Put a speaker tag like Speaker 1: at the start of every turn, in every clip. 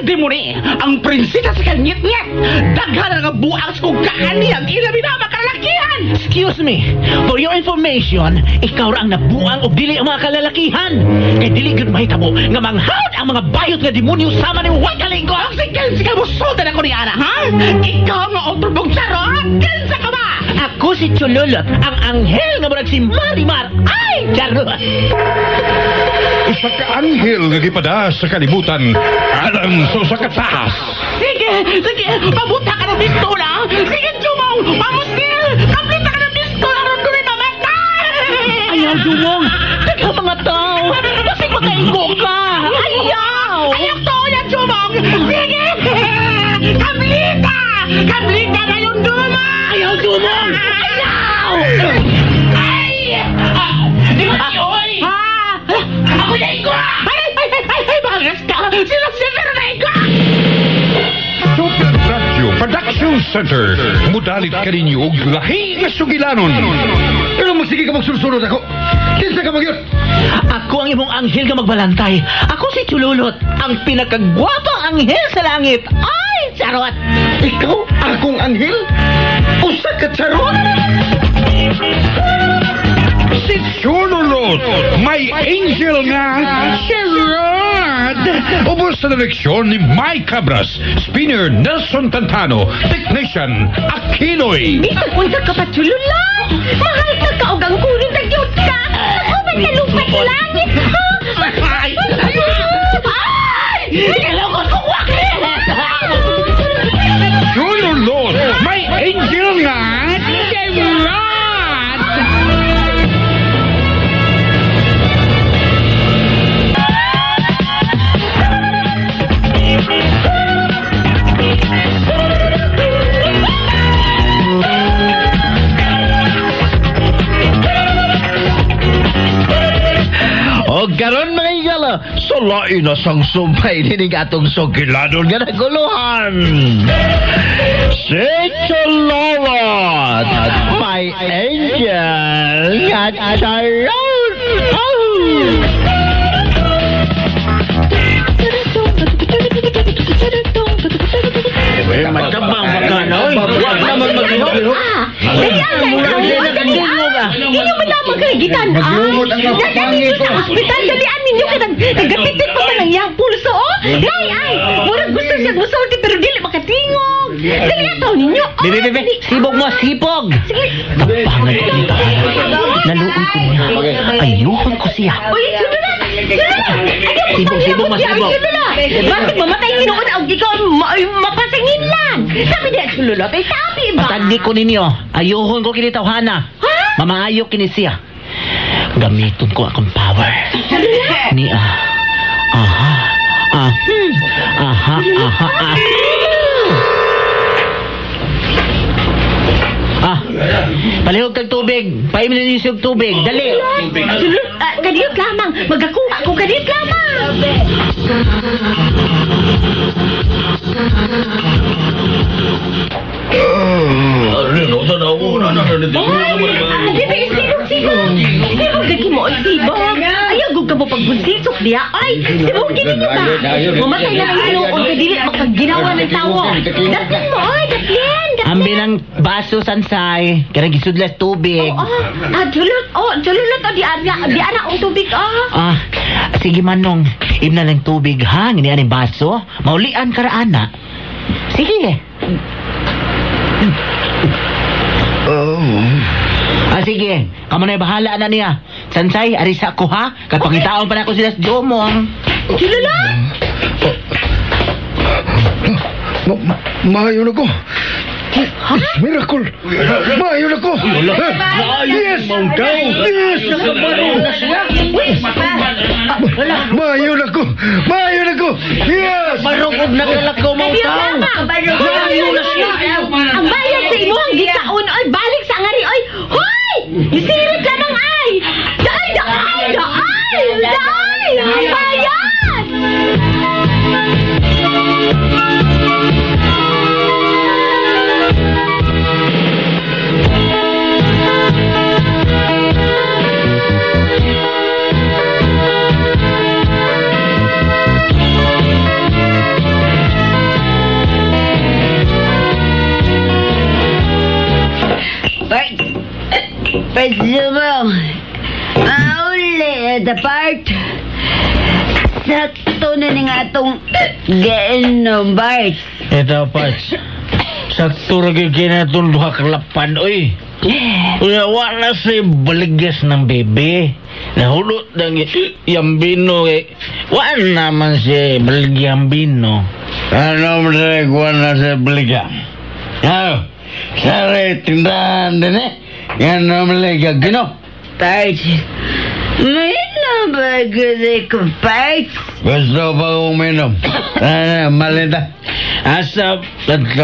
Speaker 1: Pwede mo ni, ang prinsesa sa kanyit-nyit. Daghan nga buang sa kugaan niya ang ilabi na makalalakihan.
Speaker 2: Excuse me, for your information, ikaw ra ang nabuang o dili ang mga kalalakihan. Kay dili gud mahitabo nga manghawd ang mga bayot nga demonyo sama ni Wakalinggo.
Speaker 1: Sige mo sultan ako ni Ana, ha? Ikaw nga otrobong charot. Kinsa ka ba?
Speaker 2: Ako si Chululot, ang anghel nga murag si Marimar. Ay, charot!
Speaker 3: Usa ka anghel nga gipada sa kalibutan alang sa kataas.
Speaker 1: Sige, pabuta ka ng pistola. Sige, Jumong, pamusil. Kaplita ka ng pistola ron ko rin mamatay.
Speaker 2: Ayaw, Jumong. Teka mga tao. Kasi makaingo ka. Ayaw!
Speaker 1: Ayaw to na, Jumong. Sige! Kaplita na yung Duma.
Speaker 2: Ayaw, Jumong.
Speaker 1: Ayaw! Ay! Di ba oy? Ako na igwa! Ay, bangas ka! Sino na igwa?
Speaker 3: Super Radio Production Center. Mudalit ka ninyo og lahi nga sugilanon.
Speaker 4: Pero magsige ka magsulsunod ako. Kinsa ka magyot?
Speaker 2: Ako ang imong anghel nga magbalantay. Ako si Chululot, ang pinakagwapang anghel sa langit. Ay, charot!
Speaker 4: Ikaw akong anghel? Usa ka charot?
Speaker 3: Si Chululot, may angel nga si Rod. Ubos sa direksyon ni Mike Cabras, spinner Nelson Tantano, technician Aquinoy.
Speaker 5: Bisag unsa ka pa, Chululot? Mahal ka ka o ang kunin na gyud ka. Ako may kalupay sa langit, ha?
Speaker 1: Ay! Ikalawag ko wakli!
Speaker 3: Chululot, may angel nga si Rod.
Speaker 2: O karon mga igala, sulain na sang sumpay dinig atong sugilanon nga naguluhan. Si Chululot, my angel nga charot. Matabang baka na, oy. Huwag naman mag-iho.
Speaker 5: Inyo ba naman kaligitan,
Speaker 4: Maglumot ang napapangit ko.
Speaker 5: Sa ospital, dalian ninyo ka nagapitin pa man ang iyang pulso, oh. Ay, murag gusto siya gusulti pero dili makatingog. Dalian taon ninyo, oh.
Speaker 2: Bebe, sibog mo, sipog.
Speaker 5: Sige.
Speaker 2: Tapangan ko dito. Naluoy ko niya. Ayuhon ko siya.
Speaker 5: Uy, Chululot!
Speaker 2: Sibog, masibog.
Speaker 5: Bakit mamatay tinuod ang ikaw mapasingin lang? Sabi niya, Chululot, ay sabi ba?
Speaker 2: Patagdi ko ninyo. Ayuhon ko kinitawhana.
Speaker 5: Ha?
Speaker 2: Mamaayo kini siya. Gamiton ko akong power. Ni palihog kag tubig. Paimin ninyo siyog tubig. Dali.
Speaker 5: Chululot, kadiyot lamang. Magakuha ko kadiyot lamang. Sibog gagi mo ay sibog. Ayaw gug ka mo pagbuntisok diya. Ay, sibog gini ba? Mamatay na ang inuon ka dili makaginawa ng tawo. Daplin mo, ay, daplin.
Speaker 2: Ambi ng baso sansay. Kaya gisudlas tubig.
Speaker 5: Chululot, di ana ang tubig,
Speaker 2: Sige manong. Imna lang tubig ha. Nginian yung baso. Maulian ka raana. Sige. Sige. Kamu na bahala na niya. Sansay, arisa ko ha. Kapangitaon pa na ako sila sa Jomong.
Speaker 5: Chululot!
Speaker 4: Maayon ako. Miracle! Maayon ako! Yes! Yes! Maayon ako! Maayon ako! Yes!
Speaker 2: Marungog na kalakaw mong tao.
Speaker 5: Ang bayad sa imo ang gitaon oy balik sa ngari oy. Hoy! Isirit ka nang ay. Dai! Bayad!
Speaker 6: Pwede mo. Mauli, the part. Sakto na ni nga itong gainom, Bart.
Speaker 2: Ito, Pats. Sakto rin kinatong duha kalapan, oy. Kaya wala si baligas ng bebe. Nahulot ng yambino, eh. Wala naman si baligyambino.
Speaker 7: Ano mo na sa baliga? Ano? Sari tindahan din eh. Yan na malaga, gino?
Speaker 6: Bart, may nabagay ko, Bart.
Speaker 7: Gusto pa uminom. Ano, malita?
Speaker 2: Asa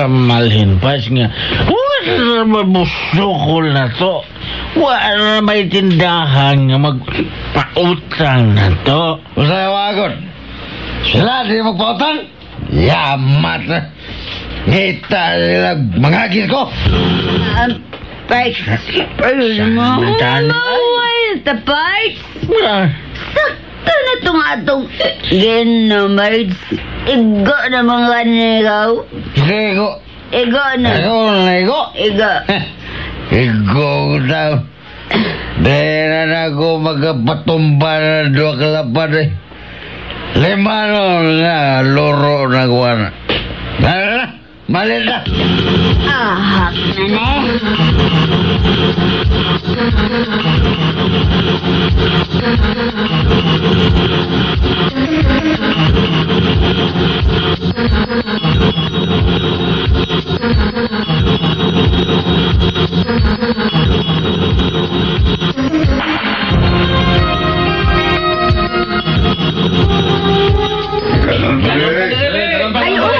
Speaker 2: malhin, Pats nga. Wala mabusukol na to. Wala may tindahan nga magpautang na to.
Speaker 7: Usay wagon. Sila di magpautang? Yamat na. Ngita nila mangagis ko.
Speaker 6: Bart, ayun mo.
Speaker 2: Tan-
Speaker 6: Mawal, the Bart.
Speaker 2: Ah,
Speaker 6: Sakto na itong atong gainom, Bart. Igo na mga nigaw.
Speaker 7: Igo.
Speaker 6: Igo na.
Speaker 7: Igo na igo.
Speaker 6: Igo.
Speaker 7: Igo daw. Dahil na ako magpatumba na dua kalapan eh. 5 na loro na kuha na. Na, malit na.
Speaker 6: Ahak na.
Speaker 5: Ay, oo.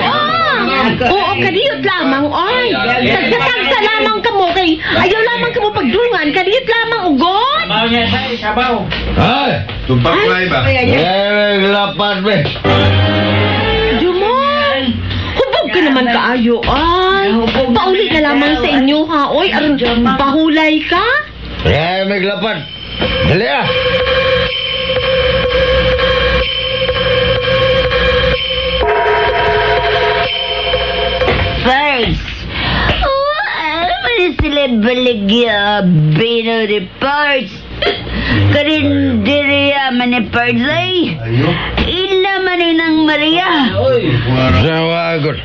Speaker 5: Oo, kadiyot lamang, oy. Nagtatagsa lamang ka mo kay ayaw lamang ka mo pagdungan. Kadiyot lamang, ugot.
Speaker 7: Ay!
Speaker 4: Tumpang ba?
Speaker 7: Eh, lapat be.
Speaker 5: Jumon, hubog ka naman kaayo, ay. Paulit na lamang sa inyo, ha, oy. Aron pahulay ka.
Speaker 7: Eh, may lapat. Dali ah.
Speaker 6: First, wala sila baligya bino ni Parts. Karindiriya man ni Parts ay. Ila man ng Maria.
Speaker 7: Sa wagon.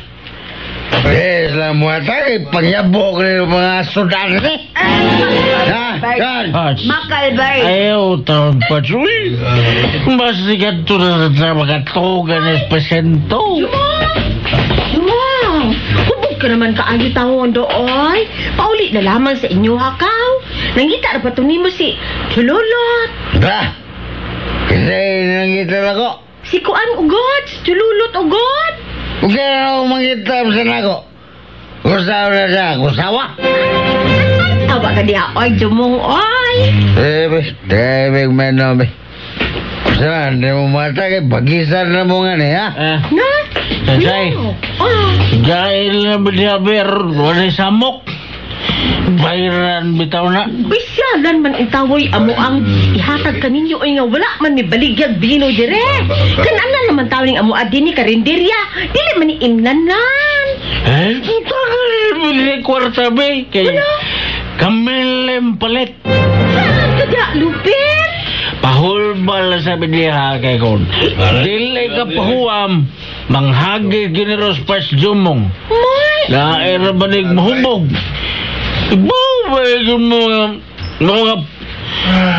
Speaker 7: Eh, sila muatay. Pagyabok na yung mga sudan eh. Ha? Yan.
Speaker 2: Pats.
Speaker 6: Makal, Bart.
Speaker 2: Ayaw taon, Pats. Uy, mas sikat to na sa makatugan ng pasento.
Speaker 5: Jumon, hubog ka naman kaayo tawon dooy. Paulit na lamang sa inyo, hakaw. Nangita na pa mo si Chululot.
Speaker 7: Ha? Kasi nangitan ako.
Speaker 5: Si Kuan ugot, si Chululot ugot.
Speaker 7: Huwag ka na ako mangitam sa nako. Kusawa na siya. Kusawa.
Speaker 5: Tawa ka diha, oy, Jumong, oy.
Speaker 7: Tebek menom be. Saan, di mo matay. Pagisan na mo nga ni ha?
Speaker 5: Na?
Speaker 2: Sasay.
Speaker 5: Oh.
Speaker 2: Dahil na binaber, wala samok. Bayaran bitaw na.
Speaker 5: Uy, siyalan man ang tawoy amo ang ihatag kaninyo ay nga wala man ni baligyag bino dire. Kanana naman tawing amo adin ni karinderya. Dili man ni imnanan.
Speaker 2: Eh, tagal ni kwarta be. Kaya kamilem palit.
Speaker 5: Kada lupin.
Speaker 2: Pahulbal sabi niya kay kon. Dili ka pahuam. Manghagi gineros pas jumong.
Speaker 5: Moy.
Speaker 2: Laer banig mahubog. Ibaway mga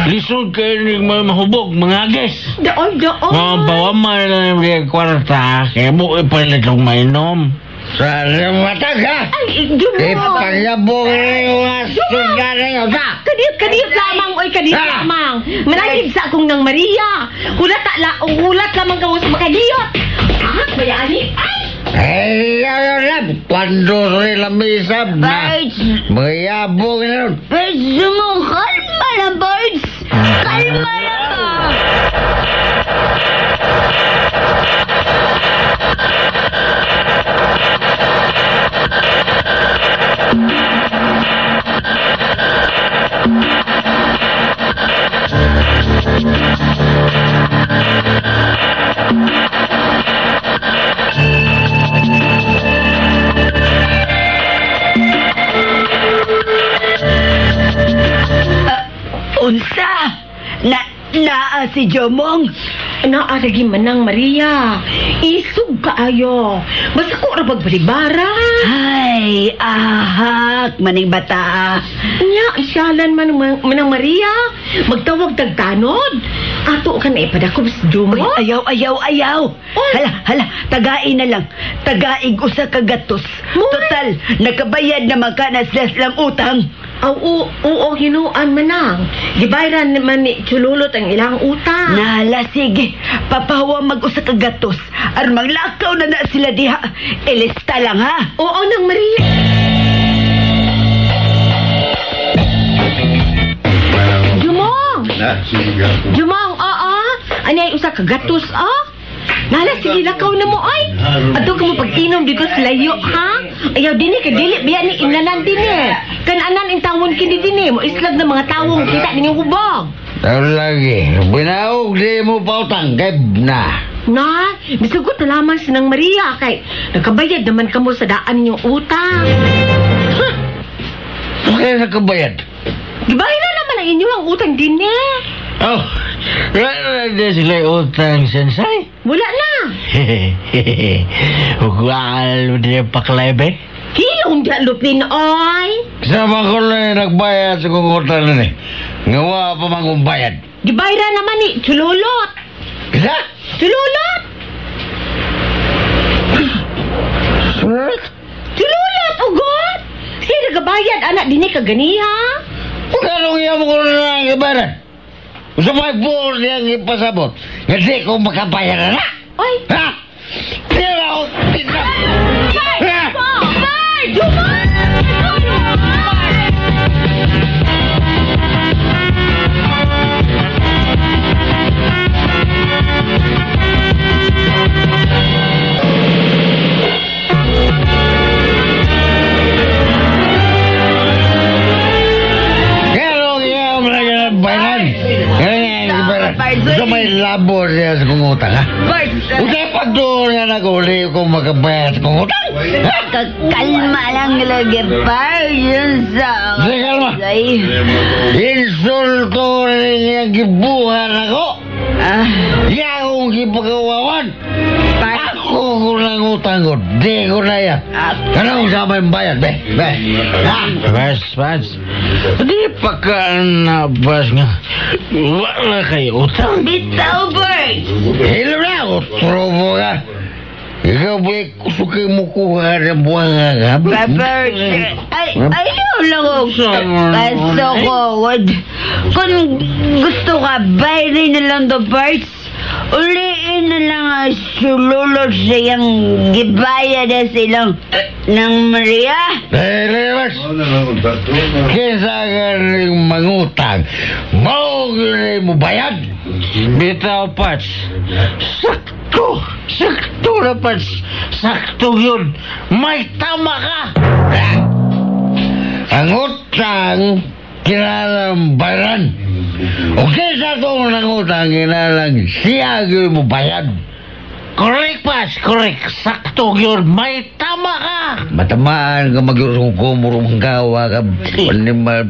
Speaker 2: lisod kayo ng mga mahubog, mga agis.
Speaker 5: Daoy.
Speaker 2: Mga bawaman na ng kwarta, kaya mo ipalit ang mainom.
Speaker 7: Saan yung matag ha?
Speaker 5: Ay, Jumong.
Speaker 7: Ipagyabok na yung mga sudan na yun ha?
Speaker 5: Kadiyot lamang, oy, kadiyot
Speaker 7: Ah!
Speaker 5: lamang. Manahig sa akong nang Maria. Hulat lamang ka mo sa makadiyot. Ah, bayaan ni. Ay!
Speaker 7: Eh, cuando soy la misa,
Speaker 6: Bart.
Speaker 7: mayabog na yun.
Speaker 6: Bart, Jumong, kalma na, Bart. Kalma na. na si Jomong.
Speaker 5: Naaragi manang Maria. Isog kaayo. Basta ko ra pagbalibara.
Speaker 6: Ay, ahak, maning bata.
Speaker 5: Nya, siyalan manang Maria. Magtawag tagtanod. Ato ka na ipadako sa Jumong.
Speaker 6: Uy, ayaw.
Speaker 5: Oy.
Speaker 6: Hala, tagain na lang. Tagaig usa ka gatos.
Speaker 5: Moy.
Speaker 6: Total, nakabayad naman ka na silang utang.
Speaker 5: Oo, hinuan manang. Gibayran naman ni Chululot ang ilang utang.
Speaker 6: Nala, sige. Papahawa mag-usa ka gatos. Armang lakaw na sila diha. Ilista lang, ha?
Speaker 5: Oo, nang Maria. Jumong, oo. Anay usa ka gatos, Nala, sige lakaw na mo, ay. Ato ka mo pag-inom dito sa layo, ha? Ayaw din ka dili, biya ni inanan din Kan-anan in tawon kini din mo islag na mga tawong kita din yung hubog.
Speaker 7: Tayo lagi. Binaog di mo pautang. Kaya na.
Speaker 5: Na, bisugot na lamang sinang Maria kay nakabayad naman kamo sa daan ninyong utang.
Speaker 7: Kaya nakabayad.
Speaker 5: Gibayaran naman ang inyong utang din
Speaker 2: Oh, wala na sila utang, Sensei.
Speaker 5: Wala na.
Speaker 2: Huwag mo din paklebe.
Speaker 5: Hilong dyan, Lupin, oy.
Speaker 7: Sama ko na nagbayad sa kukutan na Ngawa pa mang bayad.
Speaker 5: Gibayaran naman ni Chululot.
Speaker 7: Kisa?
Speaker 5: Chululot? Chululot, ugot. Siya nagabayad, anak, di ka ganiha.
Speaker 7: Kung anong iya mo ko na ang ibaran? Gusto mo ay buol niyang ipasabot. Hindi ko makabayad na.
Speaker 5: Ay.
Speaker 7: Ha? Tira ako. Tira. Ha?
Speaker 5: Ay, Jumong!
Speaker 7: Gusto may labor niya sa kungutang, ha? Uday pag doon nga nag-uli kung makabayad sa kungutang.
Speaker 6: Kalma lang lagi, par. Yun sa...
Speaker 7: Sige, kalma. Insulto rin yung gibuhan ako. Yan akong gipagawawan. Ako kung nangutang ko, di ko na yan. Kanang sama yung bayad, be. Ha?
Speaker 2: Bas. Di pa ka nabas nga. Wala kayo utang.
Speaker 6: Bitaw, Bert.
Speaker 7: Hilo na ako, trobo ka. Ikaw ba'y suki mo kuha ng buwan nga?
Speaker 6: Bert. Ayaw lang ako. Gusto ko. Kung gusto ka, bayrin na lang to, Bert. Uliin na lang ang sululot siyang gibaya na silang ng Maria.
Speaker 7: Lewas, kesa ka rin mangutang, maugulit mo bayad.
Speaker 2: Bitaw, Pats. Sakto na, Pats. Sakto yun. May tama ka.
Speaker 7: Ang utang, kinalang bayaran. O kesa itong nangutang, kinalang siyagin mo bayad.
Speaker 2: Correct, Pats. Correct. Sakto yun. May tama ka.
Speaker 7: Matamaan ka mag-urong kumurong gawa ka. Palimal.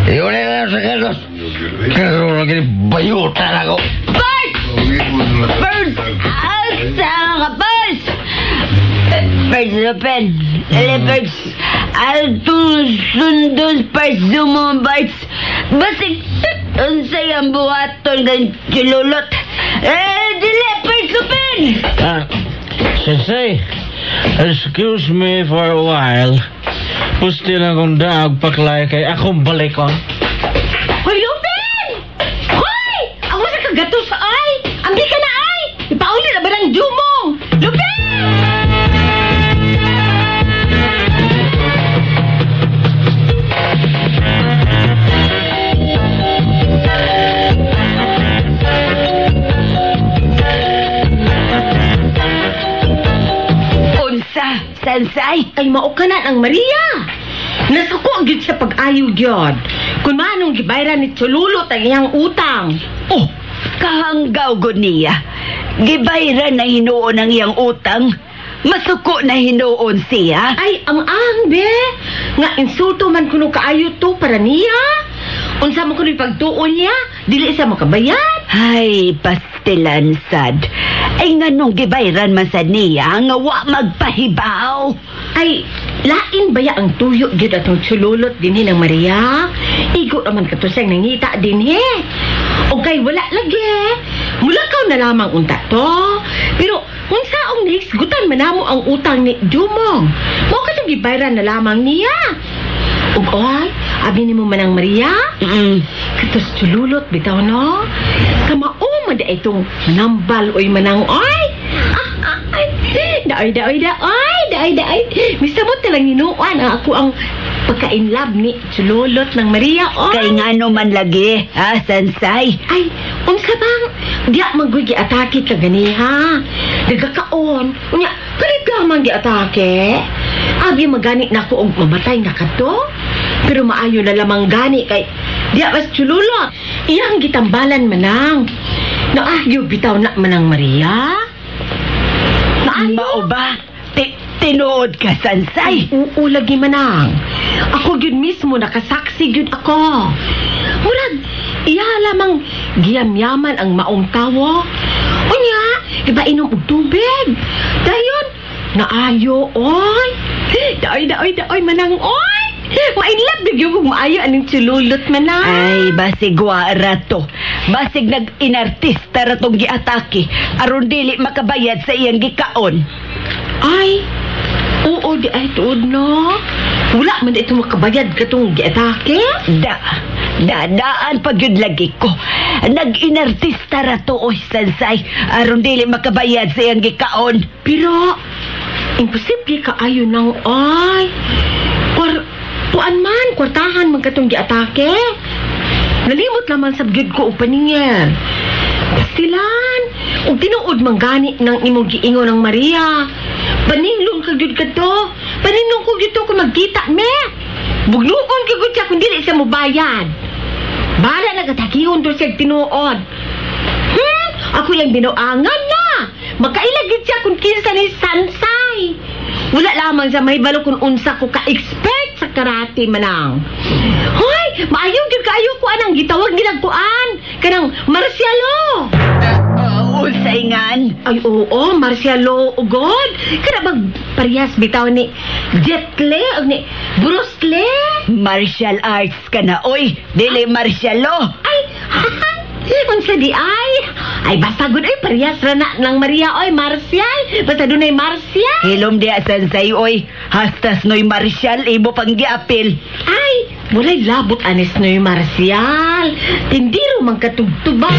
Speaker 7: Iyon na lang sa kalos. Kaso lang bayutan ako.
Speaker 6: Bert! Saan ka, Bert? Bert, Lupin. Bert. Sundon, Bert, Zumo, Bert. Basig, unsay ang buhaton ng Chululot. Dili, Bert, Lupin!
Speaker 2: Sensei, excuse me for a while. Pusti lang kong daag paklay kay akong balikon.
Speaker 5: Hoy, Lupin! Hoy! Ako sa kagatos, ay! Ambi ka na, ay! Ipauli na ba ng Jumong? Lupin!
Speaker 6: Sensei?
Speaker 5: Ay, maukanan ang Maria. Nasuko gyud sa pag-ayo gyud. Kung manong gibayran ni Chululot ang iyang utang.
Speaker 6: Oh, kahanggaw gud niya. Gibayran na hinuon ang iyang utang. Masuko na hinuon siya.
Speaker 5: Ay, ang be. Nga insulto man kuno kaayo to para niya. Unsa mo kuno pagtuon niya? Dili sa makabayad.
Speaker 6: Ay, pastilan sad. Ay nga nung gibayran man sa niya, nga wa magpahibaw.
Speaker 5: Ay, lain baya ang tuyo gyud atong chululot dinhi ng Maria? Igo naman katusang nangita dinhi. O kay wala lagi. Mulakaw na lamang unta to. Pero unsaong naisgutan manamo ang utang ni Jumong? Mao katong gibayran na lamang niya. Ug oy, abi nimo manang Maria? Katus chululot bitaw no. Kamao man da itong manambal oy manang oy. Daoy. Misa mo talang hinuan ang ako ang pagka-inlove ni chululot ng Maria oy.
Speaker 6: Kay nga man lagi, ha, Sansay?
Speaker 5: Ay, unsa bang diya magwigi atake ka ganiha? Nagkakaon. Unya, kalit lamang gi-atake. Abi magani na ko og mamatay na kadto. Pero maayo na lamang gani kay diya mas chululot. Iyang gitambalan manang. Naahyo bitaw na manang Maria.
Speaker 6: Mao ba? Tinuod ka, Sansay?
Speaker 5: Oo, lagi manang. Ako gyud mismo nakasaksi gyud ako. Murag, iya lamang giyamyaman ang maong tawo. Unya, iba inom og tubig. Dayon, naayo, oy. Daoy, manang, oy. Mainlap bigyo kung maayo aning chululot manang.
Speaker 6: Ay, basig wara to. Basig nag-inartista ratong giatake. Aron dili makabayad sa iyang gikaon.
Speaker 5: Ay, oo, di ay tuod no. Wala man ito makabayad katong giatake. Daan pag yun lagi ko. Nag-inartista rato o Sansay. Aron dili makabayad sa iyang gikaon. Pero, imposible ka ayo nang ay. Tuan man, kwartahan man katong giatake. Nalimot naman sa gyud ko og paningin. Pastilan, og tinuod man gani ng imong giingon ng Maria. Paninglon ka gyud kadto. Paninglon ko gyud kung magkita me. Bugnuon ka gyud siya kung dili siya mobayad. Bala nagatagihon to siya tinuod. Ako yung binuangan na. Makailag gyud siya kung kinsa ni Sansay. Wala lamang sa mahibalo kung unsa ko ka-expect sa karate manang. Hoy, maayo gyud kaayo ko anang gitawag ginagkuan kanang martialo.
Speaker 6: Saingan?
Speaker 5: Ay, oo, martialo ugod. Kana bang parehas bitaw ni Jet Li o ni Bruce Lee?
Speaker 6: Martial arts ka na, oy. Dili martialo.
Speaker 5: Ay, unsa di ay? Ay, basta gud ay parehas ra na ng Maria oy, martial. Basta dunay martial.
Speaker 6: Hilom diya, Sansay, oy. Hastas no'y martial, ibo pang giapil.
Speaker 5: Ay, walay labot anis no'y martial. Tindiro man katugtuba.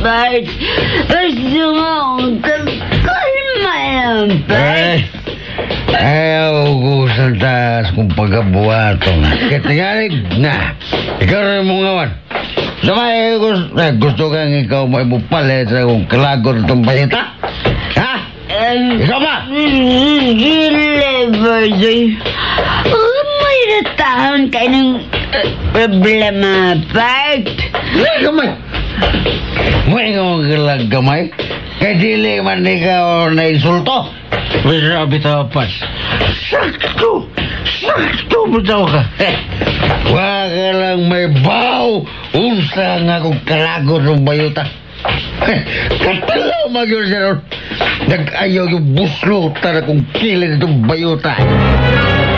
Speaker 6: Bart, gusto mo, kalma lang, Bart.
Speaker 7: Ayaw ko sa taas kung pagkabuhatong. Katigalig na. Ikaw rin mong ngawan. Samay gusto kang ikaw may bupalit sa kung kalagot itong bayita? Ha? Ikaw ba?
Speaker 6: Gile, Bardoy. May natahan kayo ng problema, Bart.
Speaker 7: Gamay. May ikaw gamay? Kaya dili man ikaw na insulto.
Speaker 2: Pero bitaw pas. Sakto bitaw ka.
Speaker 7: Wa ka lang may baw. Unsa nga kung kalagot ng bayuta. Katalaw magyur siya ron. Nag-ayaw yung buslutan na kung kilin itong bayuta.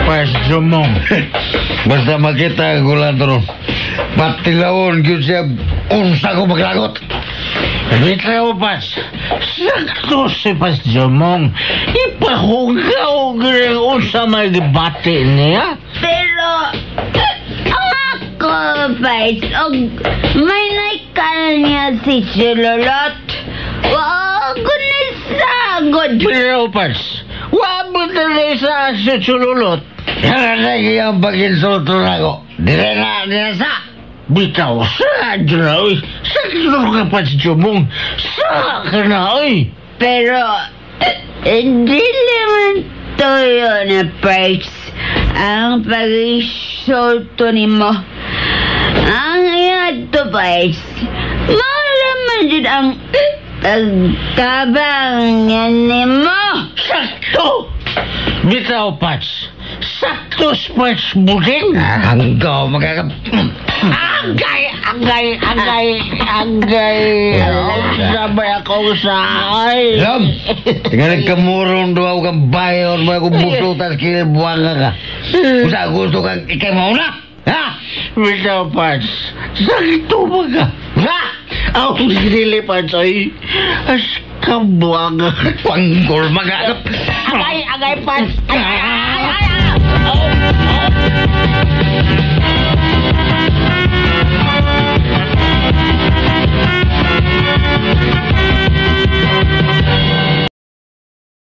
Speaker 2: Pas Jumong.
Speaker 7: Basta makita ko lang ito ron. Patilawon yun siya. Unsa ko maglagot.
Speaker 2: Bitaw pas. Sakto si Pas Jumong. Ipahugaw rin unsa may debate niya.
Speaker 6: Pero, ako, Bart, may naikalan niya si Chululot. Wag ko nisagod.
Speaker 2: Pero pas, wabot na sa Chululot.
Speaker 7: Yan na kayang pag-insulto na ko. Dire na sa.
Speaker 2: Bitaw, sa na, oy. Sakto ka pa si Jumong. Sa ka na, oy.
Speaker 6: Pero, hindi naman toyo na parts ang pag-isolto ni mo. Ang iyato parts, malaman din ang pagkabangan ni mo.
Speaker 2: Sakto! Bitaw, Pats. Sakto, Pats Buding.
Speaker 7: Hanggaw, magkakap...
Speaker 2: Agay! Sabay ako sa ay.
Speaker 7: Lam! Tingnan nagkamurong doon kang bayon mo kung busutan kinabuang ka. Kung sa gusto kang ikay mauna. Ha?
Speaker 2: Bitaw, Pats. Sakto ba ka?
Speaker 7: Ha?
Speaker 2: Ako sinili, Pats, ay. As kabuang.
Speaker 7: Panggol magkakap.
Speaker 2: Agay, Pats.